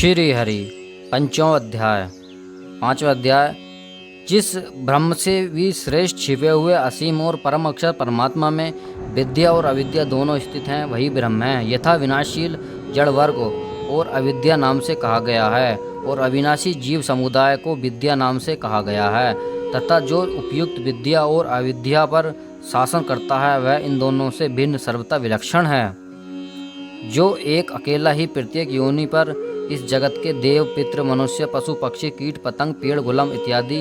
श्री हरि पंचम अध्याय। पांचवा अध्याय। जिस ब्रह्म से भी श्रेष्ठ छिपे हुए असीम और परम अक्षर परमात्मा में विद्या और अविद्या दोनों स्थित हैं, वही ब्रह्म है। यथा विनाशशील जड़ वर्ग और अविद्या नाम से कहा गया है और अविनाशी जीव समुदाय को विद्या नाम से कहा गया है, तथा जो उपयुक्त विद्या और अविद्या पर शासन करता है वह इन दोनों से भिन्न सर्वथा विलक्षण है। जो एक अकेला ही प्रत्येक योनि पर इस जगत के देव पितृ मनुष्य पशु पक्षी कीट पतंग पेड़ गुलम इत्यादि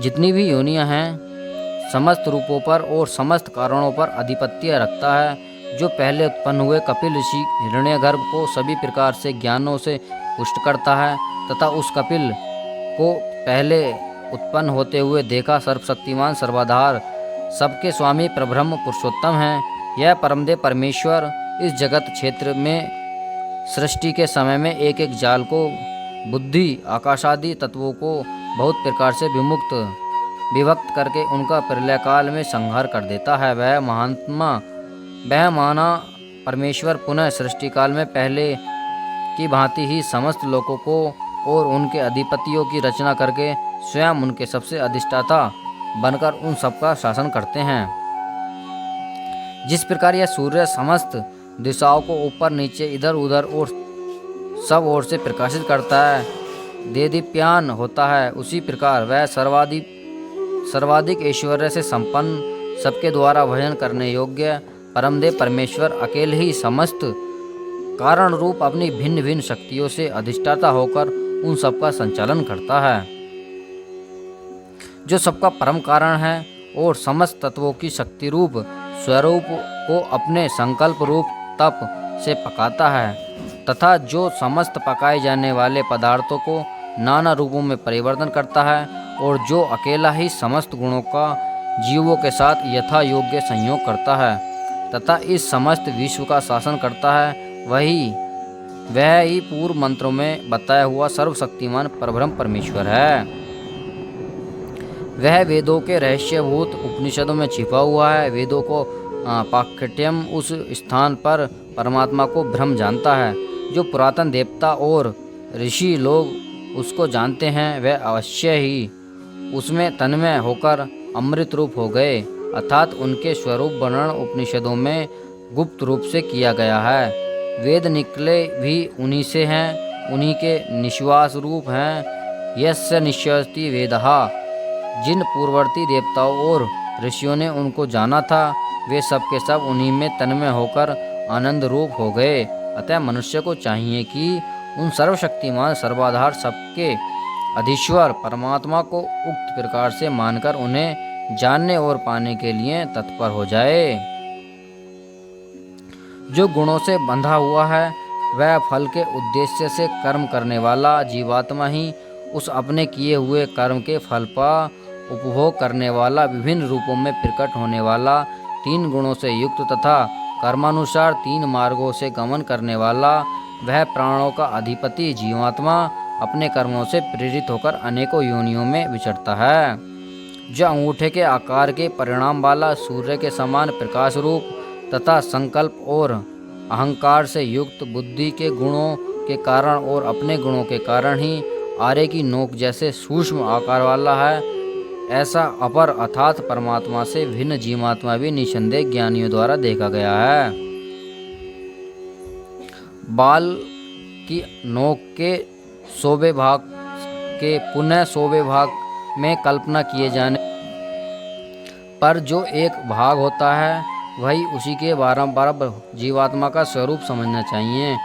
जितनी भी योनियां हैं समस्त रूपों पर और समस्त कारणों पर अधिपत्य रखता है, जो पहले उत्पन्न हुए कपिल ऋषि हिरण्यगर्भ को सभी प्रकार से ज्ञानों से पुष्ट करता है, तथा उस कपिल को पहले उत्पन्न होते हुए देखा सर्वशक्तिमान सर्वाधार सबके स्वामी परब्रह्म पुरुषोत्तम है। यह परमदेव परमेश्वर इस जगत क्षेत्र में सृष्टि के समय में एक एक जाल को बुद्धि आकाशादि तत्वों को बहुत प्रकार से विभक्त करके उनका प्रलय काल में संहार कर देता है। वह माना परमेश्वर पुनः सृष्टि काल में पहले की भांति ही समस्त लोकों को और उनके अधिपतियों की रचना करके स्वयं उनके सबसे अधिष्ठाता बनकर उन सबका शासन करते हैं। जिस प्रकार यह सूर्य समस्त दिशाओं को ऊपर नीचे इधर उधर और सब ओर से प्रकाशित करता है, देदीप्यान होता है, उसी प्रकार वह सर्वाधिक ऐश्वर्य से संपन्न सबके द्वारा भजन करने योग्य परमदेव परमेश्वर अकेले ही समस्त कारण रूप अपनी भिन्न भिन्न शक्तियों से अधिष्ठाता होकर उन सबका संचालन करता है। जो सबका परम कारण है और समस्त तत्वों की शक्ति रूप स्वरूप को अपने संकल्प रूप तप से पकाता है, तथा जो समस्त पकाए जाने वाले पदार्थों को नाना रूपों में परिवर्तन करता है, और जो अकेला ही समस्त गुणों का जीवों के साथ यथा योग्य संयोग करता है तथा इस समस्त विश्व का शासन करता है, वह ही पूर्व मंत्रों में बताया हुआ सर्वशक्तिमान परब्रह्म परमेश्वर है। वह वेदों के रहस्यभूत उपनिषदों में छिपा हुआ है। वेदों को पाठ्यम उस स्थान पर परमात्मा को ब्रह्म जानता है। जो पुरातन देवता और ऋषि लोग उसको जानते हैं, वह अवश्य ही उसमें तन्मय होकर अमृत रूप हो गए, अर्थात उनके स्वरूप वर्णन उपनिषदों में गुप्त रूप से किया गया है। वेद निकले भी उन्हीं से हैं, उन्हीं के निश्वास रूप हैं। यस्य निश्चयति वेदहा, जिन पूर्ववर्ती देवताओं और ऋषियों ने उनको जाना था, वे सब के सब उन्हीं में तन्मय होकर आनंद रूप हो गए। अतः मनुष्य को चाहिए कि उन सर्वशक्तिमान सर्वाधार सबके अधीश्वर परमात्मा को उक्त प्रकार से मानकर उन्हें जानने और पाने के लिए तत्पर हो जाए। जो गुणों से बंधा हुआ है वह फल के उद्देश्य से कर्म करने वाला जीवात्मा ही उस अपने किए हुए कर्म के फल का उपभोग करने वाला, विभिन्न रूपों में प्रकट होने वाला, तीन गुणों से युक्त तथा कर्मानुसार तीन मार्गों से गमन करने वाला, वह प्राणों का अधिपति जीवात्मा अपने कर्मों से प्रेरित होकर अनेकों योनियों में विचरता है। जो अंगूठे के आकार के परिणाम वाला, सूर्य के समान प्रकाश रूप तथा संकल्प और अहंकार से युक्त, बुद्धि के गुणों के कारण और अपने गुणों के कारण ही आरे की नोक जैसे सूक्ष्म आकार वाला है, ऐसा अपर अर्थात परमात्मा से भिन्न जीवात्मा भी निसंदेह ज्ञानियों द्वारा देखा गया है। बाल की नोक के 100वें भाग के पुनः 100वें भाग में कल्पना किए जाने पर जो एक भाग होता है, वही उसी के बारंबार जीवात्मा का स्वरूप समझना चाहिए,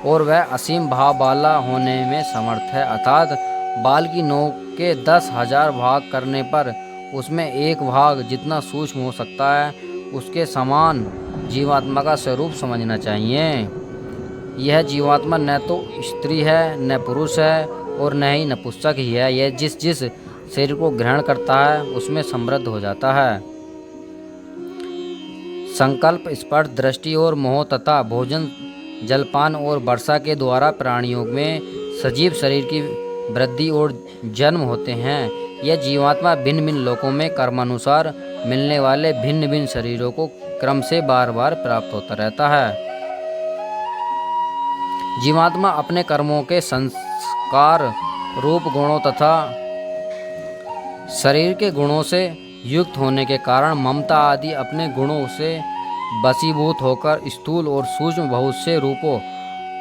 और वह असीम भाव वाला होने में समर्थ है। अर्थात बाल की नोक के 10,000 भाग करने पर उसमें एक भाग जितना सूक्ष्म हो सकता है, उसके समान जीवात्मा का स्वरूप समझना चाहिए। यह जीवात्मा न तो स्त्री है, न पुरुष है, और न ही नपुंसक ही है। यह जिस जिस शरीर को ग्रहण करता है उसमें समृद्ध हो जाता है। संकल्प, स्पर्श, दृष्टि और मोह तथा भोजन, जलपान और वर्षा के द्वारा प्राणियों में सजीव शरीर की वृद्धि और जन्म होते हैं। यह जीवात्मा भिन्न भिन्न लोकों में कर्मानुसार मिलने वाले भिन्न भिन्न शरीरों को क्रम से बार बार प्राप्त होता रहता है। जीवात्मा अपने कर्मों के संस्कार रूप गुणों तथा शरीर के गुणों से युक्त होने के कारण ममता आदि अपने गुणों से वशीभूत होकर स्थूल और सूक्ष्म बहुत से रूपों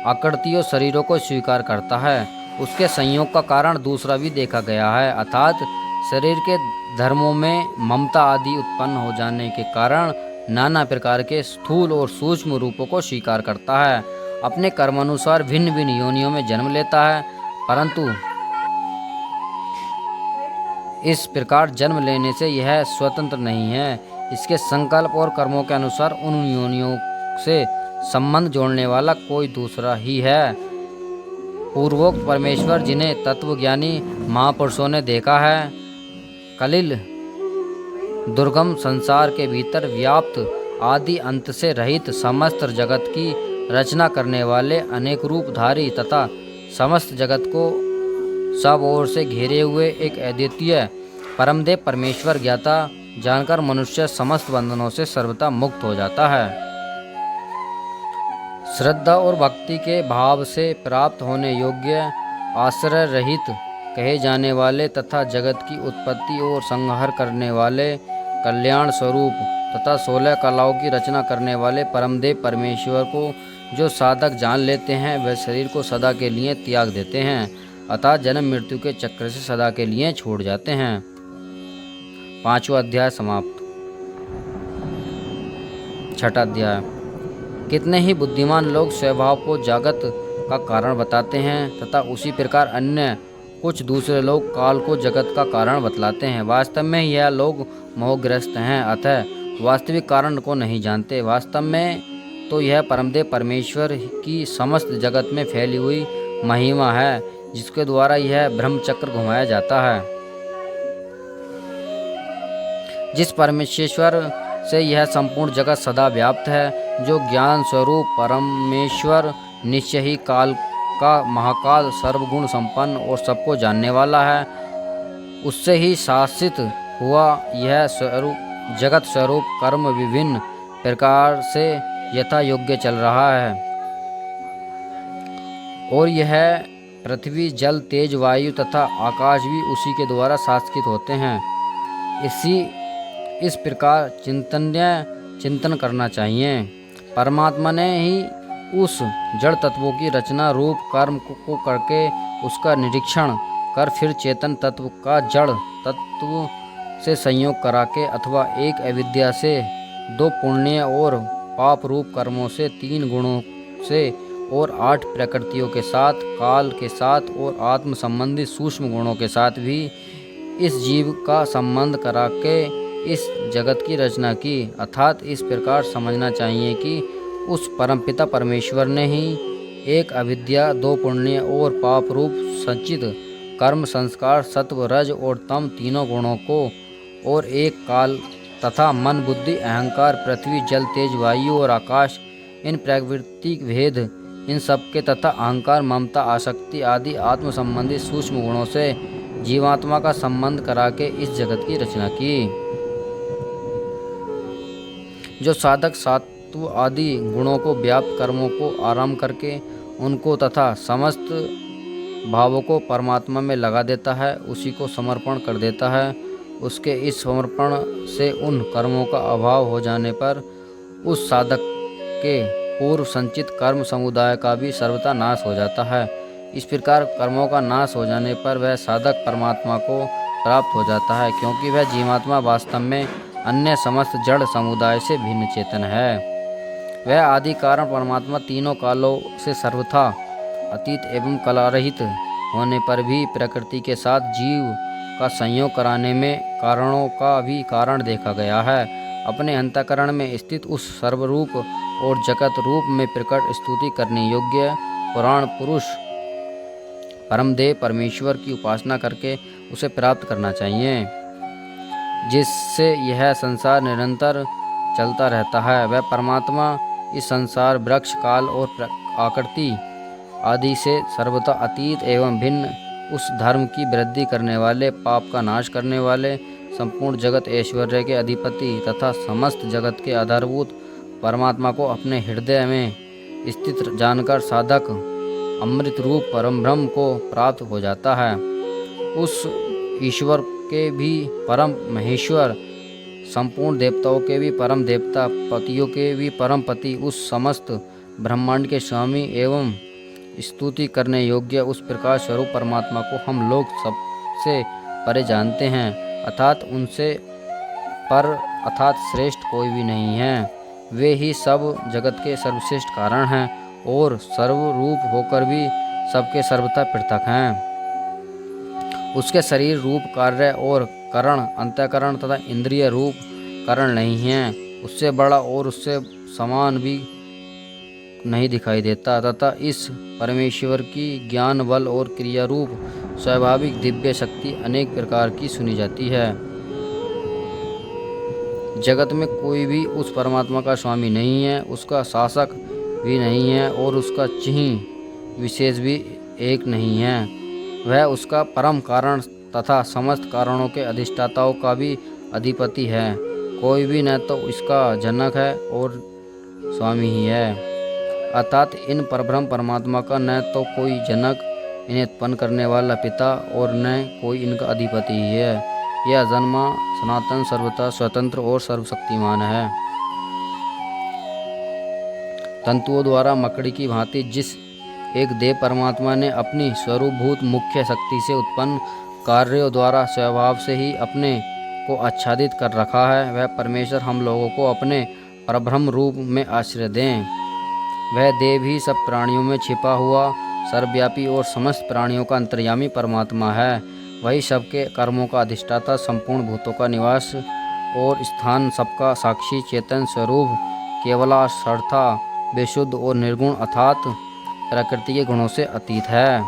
आकृतियों शरीरों को स्वीकार करता है। उसके संयोग का कारण दूसरा भी देखा गया है, अर्थात शरीर के धर्मों में ममता आदि उत्पन्न हो जाने के कारण नाना प्रकार के स्थूल और सूक्ष्म रूपों को स्वीकार करता है। अपने कर्मानुसार भिन्न भिन्न योनियों में जन्म लेता है, परंतु इस प्रकार जन्म लेने से यह स्वतंत्र नहीं है। इसके संकल्प और कर्मों के अनुसार उन योनियों से संबंध जोड़ने वाला कोई दूसरा ही है। पूर्वोक्त परमेश्वर जिन्हें तत्वज्ञानी महापुरुषों ने देखा है, कलिल दुर्गम संसार के भीतर व्याप्त आदि अंत से रहित समस्त जगत की रचना करने वाले अनेक रूपधारी तथा समस्त जगत को सब ओर से घेरे हुए एक अद्वितीय परमदेव परमेश्वर ज्ञाता जानकर मनुष्य समस्त बंधनों से सर्वथा मुक्त हो जाता है। श्रद्धा और भक्ति के भाव से प्राप्त होने योग्य आश्रय रहित कहे जाने वाले तथा जगत की उत्पत्ति और संहार करने वाले कल्याण स्वरूप तथा 16 कलाओं की रचना करने वाले परमदेव परमेश्वर को जो साधक जान लेते हैं, वह शरीर को सदा के लिए त्याग देते हैं, अतः जन्म मृत्यु के चक्र से सदा के लिए छोड़ जाते हैं। 5वां अध्याय समाप्त। 6वां अध्याय। कितने ही बुद्धिमान लोग स्वभाव को जगत का कारण बताते हैं तथा उसी प्रकार अन्य कुछ दूसरे लोग काल को जगत का कारण बतलाते हैं। वास्तव में यह लोग मोहग्रस्त हैं, अतः वास्तविक कारण को नहीं जानते। वास्तव में तो यह परमदेव परमेश्वर की समस्त जगत में फैली हुई महिमा है, जिसके द्वारा यह ब्रह्मचक्र घुमाया जाता है। जिस परमेश्वर से यह संपूर्ण जगत सदा व्याप्त है, जो ज्ञान स्वरूप परमेश्वर निश्चय ही काल का महाकाल सर्वगुण संपन्न और सबको जानने वाला है, उससे ही शासित हुआ यह स्वरूप जगत स्वरूप कर्म विभिन्न प्रकार से यथा योग्य चल रहा है, और यह पृथ्वी जल तेज वायु तथा आकाश भी उसी के द्वारा शासित होते हैं। इस प्रकार चिंतन करना चाहिए। परमात्मा ने ही उस जड़ तत्वों की रचना रूप कर्म को करके उसका निरीक्षण कर फिर चेतन तत्व का जड़ तत्व से संयोग करा के अथवा एक अविद्या से 2 पुण्य और पाप रूप कर्मों से 3 गुणों से और 8 प्रकृतियों के साथ, काल के साथ और आत्म संबंधी सूक्ष्म गुणों के साथ भी इस जीव का संबंध करा के इस जगत की रचना की। अर्थात इस प्रकार समझना चाहिए कि उस परमपिता परमेश्वर ने ही एक अविद्या, 2 पुण्य और पाप रूप संचित कर्म संस्कार सत्व रज और तम तीनों गुणों को और एक काल तथा मन बुद्धि अहंकार पृथ्वी जल तेज वायु और आकाश इन प्राकृतिक भेद इन सबके तथा अहंकार ममता आसक्ति आदि आत्म संबंधी सूक्ष्म गुणों से जीवात्मा का संबंध करा के इस जगत की रचना की। जो साधक सात्व आदि गुणों को व्याप्त कर्मों को आरंभ करके उनको तथा समस्त भावों को परमात्मा में लगा देता है, उसी को समर्पण कर देता है। उसके इस समर्पण से उन कर्मों का अभाव हो जाने पर उस साधक के पूर्व संचित कर्म समुदाय का भी सर्वथा नाश हो जाता है। इस प्रकार कर्मों का नाश हो जाने पर वह साधक परमात्मा को प्राप्त हो जाता है, क्योंकि वह जीवात्मा वास्तव में अन्य समस्त जड़ समुदाय से भिन्न चेतन है। वह आदि कारण परमात्मा तीनों कालों से सर्वथा अतीत एवं कलारहित होने पर भी प्रकृति के साथ जीव का संयोग कराने में कारणों का भी कारण देखा गया है। अपने अंतःकरण में स्थित उस सर्वरूप और जगत रूप में प्रकट स्तुति करने योग्य पुराण पुरुष परमदेव परमेश्वर की उपासना करके उसे प्राप्त करना चाहिए, जिससे यह संसार निरंतर चलता रहता है। वह परमात्मा इस संसार वृक्ष काल और आकृति आदि से सर्वथा अतीत एवं भिन्न उस धर्म की वृद्धि करने वाले, पाप का नाश करने वाले, संपूर्ण जगत ऐश्वर्य के अधिपति तथा समस्त जगत के आधारभूत परमात्मा को अपने हृदय में स्थित जानकर साधक अमृत रूप परम ब्रह्म को प्राप्त हो जाता है। उस ईश्वर के भी परम महेश्वर, संपूर्ण देवताओं के भी परम देवता, पतियों के भी परम पति, उस समस्त ब्रह्मांड के स्वामी एवं स्तुति करने योग्य उस प्रकाश स्वरूप परमात्मा को हम लोग सबसे परे जानते हैं, अर्थात उनसे पर अर्थात श्रेष्ठ कोई भी नहीं है। वे ही सब जगत के सर्वश्रेष्ठ कारण हैं और सर्वरूप होकर भी सबके सर्वथा पृथक हैं। उसके शरीर रूप, कार्य और करण, अंतःकरण तथा इंद्रिय रूप करण नहीं हैं। उससे बड़ा और उससे समान भी नहीं दिखाई देता तथा इस परमेश्वर की ज्ञान बल और क्रिया रूप स्वाभाविक दिव्य शक्ति अनेक प्रकार की सुनी जाती है। जगत में कोई भी उस परमात्मा का स्वामी नहीं है, उसका शासक भी नहीं है और उसका चिन्ह विशेष भी एक नहीं है। वह उसका परम कारण तथा समस्त कारणों के अधिष्ठाताओं का भी अधिपति है। कोई भी न तो इसका जनक है और स्वामी ही है, अर्थात इन परब्रह्म परमात्मा का न तो कोई जनक, इन्हें उत्पन्न करने वाला पिता और न कोई इनका अधिपति ही है। यह जन्मा सनातन सर्वथा स्वतंत्र और सर्वशक्तिमान है। तंतुओं द्वारा मकड़ी की भांति जिस एक देव परमात्मा ने अपनी स्वरूपभूत मुख्य शक्ति से उत्पन्न कार्यों द्वारा स्वभाव से ही अपने को आच्छादित कर रखा है, वह परमेश्वर हम लोगों को अपने परब्रह्म रूप में आश्रय दें। वह देव ही सब प्राणियों में छिपा हुआ सर्वव्यापी और समस्त प्राणियों का अंतर्यामी परमात्मा है। वही सबके कर्मों का अधिष्ठाता, संपूर्ण भूतों का निवास और स्थान, सबका साक्षी चेतन स्वरूप, केवलार्थता, बेशुद्ध और निर्गुण अर्थात प्रकृति के गुणों से अतीत है,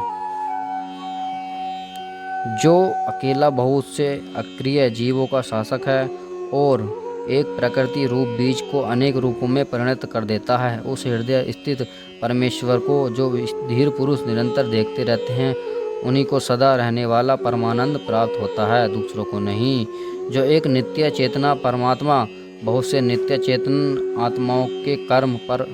जो अकेला बहुत से अक्रिय जीवों का शासक है और एक प्रकृति रूप बीज को अनेक रूपों में परिणत कर देता है। उस हृदय स्थित परमेश्वर को जो धीर पुरुष निरंतर देखते रहते हैं, उन्हीं को सदा रहने वाला परमानंद प्राप्त होता है, दूसरों को नहीं। जो एक नित्य चेतना परमात्मा बहुत से नित्य चेतन आत्माओं के कर्म पर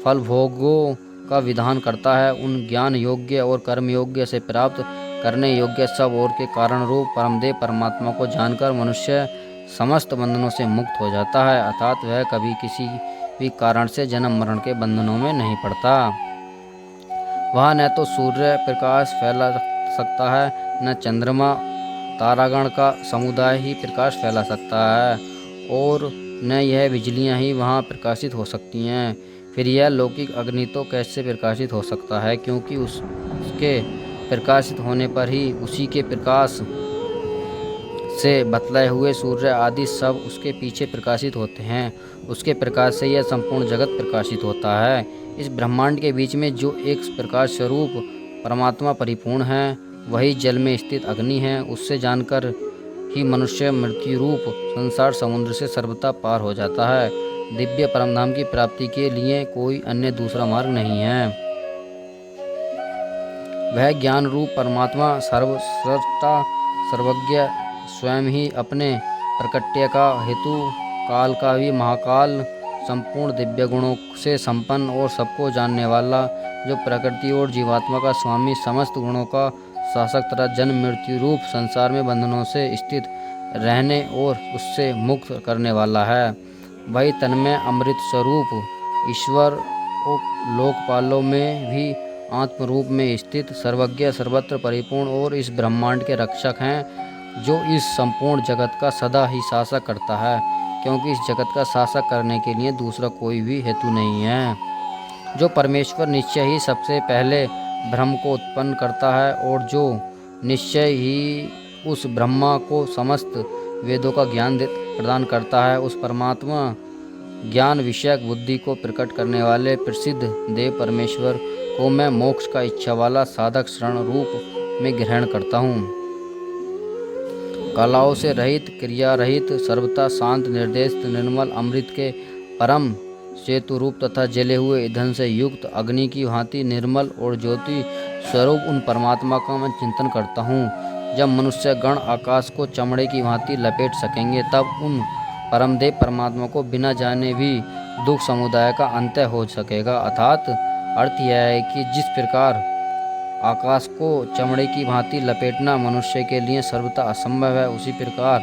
फल भोगों का विधान करता है, उन ज्ञान योग्य और कर्म योग्य से प्राप्त करने योग्य सब और के कारण रूप परमदेव परमात्मा को जानकर मनुष्य समस्त बंधनों से मुक्त हो जाता है, अर्थात वह कभी किसी भी कारण से जन्म मरण के बंधनों में नहीं पड़ता। वह न तो सूर्य प्रकाश फैला सकता है, न चंद्रमा तारागण का समुदाय ही प्रकाश फैला सकता है और न यह बिजलियां ही वहाँ प्रकाशित हो सकती हैं। फिर यह लौकिक अग्नि तो कैसे प्रकाशित हो सकता है, क्योंकि उसके प्रकाशित होने पर ही उसी के प्रकाश से बतलाए हुए सूर्य आदि सब उसके पीछे प्रकाशित होते हैं। उसके प्रकाश से यह संपूर्ण जगत प्रकाशित होता है। इस ब्रह्मांड के बीच में जो एक प्रकाश स्वरूप परमात्मा परिपूर्ण है, वही जल में स्थित अग्नि है। उससे जानकर ही मनुष्य मृत्यु रूप संसार समुद्र से सर्वथा पार हो जाता है। दिव्य परमधाम की प्राप्ति के लिए कोई अन्य दूसरा मार्ग नहीं है। वह ज्ञान रूप परमात्मा सर्वश्रेष्ठता सर्वज्ञ स्वयं ही अपने प्रकट्य का हेतु, काल का भी महाकाल, संपूर्ण दिव्य गुणों से संपन्न और सबको जानने वाला, जो प्रकृति और जीवात्मा का स्वामी, समस्त गुणों का शासक तथा जन्म मृत्यु रूप संसार में बंधनों से स्थित रहने और उससे मुक्त करने वाला है। वही तन्मय अमृत स्वरूप ईश्वर और लोकपालों में भी आत्म रूप में स्थित सर्वज्ञ सर्वत्र परिपूर्ण और इस ब्रह्मांड के रक्षक हैं, जो इस संपूर्ण जगत का सदा ही शासक करता है, क्योंकि इस जगत का शासक करने के लिए दूसरा कोई भी हेतु नहीं है। जो परमेश्वर निश्चय ही सबसे पहले ब्रह्म को उत्पन्न करता है और जो निश्चय ही उस ब्रह्मा को समस्त वेदों का ज्ञान प्रदान करता है, उस परमात्मा ज्ञान विषयक बुद्धि को प्रकट करने वाले प्रसिद्ध देव परमेश्वर को मैं मोक्ष का इच्छा वाला साधक शरण रूप में ग्रहण करता हूँ। कलाओं से रहित, क्रिया रहित, सर्वथा शांत, निर्देशित, निर्मल अमृत के परम सेतु रूप तथा जले हुए ईंधन से युक्त अग्नि की भांति निर्मल और ज्योति स्वरूप उन परमात्मा का मैं चिंतन करता हूँ। जब मनुष्य गण आकाश को चमड़े की भांति लपेट सकेंगे, तब उन परमदेव परमात्मा को बिना जाने भी दुख समुदाय का अंत्य हो सकेगा, अर्थात अर्थ यह है कि जिस प्रकार आकाश को चमड़े की भांति लपेटना मनुष्य के लिए सर्वथा असंभव है, उसी प्रकार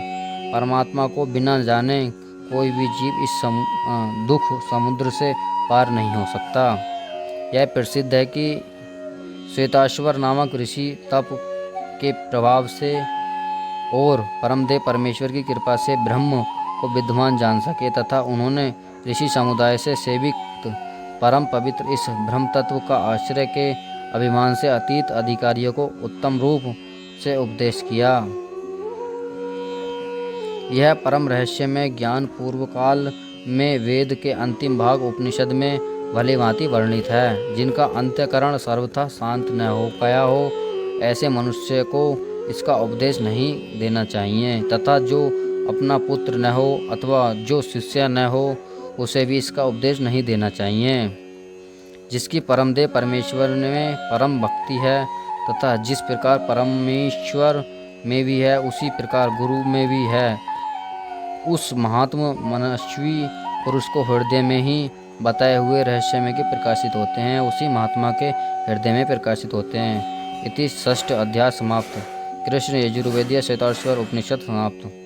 परमात्मा को बिना जाने कोई भी जीव इस दुख समुद्र से पार नहीं हो सकता। यह प्रसिद्ध है कि श्वेताश्वर नामक ऋषि तप के प्रभाव से और परमदेव परमेश्वर की कृपा से ब्रह्म को विद्वान जान सके तथा उन्होंने ऋषि समुदाय से सेवित परम पवित्र इस ब्रह्म तत्व का आश्रय के अभिमान से अतीत अधिकारियों को उत्तम रूप से उपदेश किया। यह परम रहस्य में ज्ञान पूर्व काल में वेद के अंतिम भाग उपनिषद में भली भांति वर्णित है। जिनका अंत्यकरण सर्वथा शांत न हो गया हो, ऐसे मनुष्य को इसका उपदेश नहीं देना चाहिए तथा जो अपना पुत्र न हो अथवा जो शिष्य न हो, उसे भी इसका उपदेश नहीं देना चाहिए। जिसकी परमदेव परमेश्वर में परम भक्ति है तथा जिस प्रकार परमेश्वर में भी है, उसी प्रकार गुरु में भी है, उस महात्मा मनस्वी पुरुष को हृदय में ही बताए हुए रहस्य में के प्रकाशित होते हैं, उसी महात्मा के हृदय में प्रकाशित होते हैं। इति षष्ठ अध्याय समाप्त। कृष्ण यजुर्वेदीय श्वेताश्वर उपनिषद समाप्त।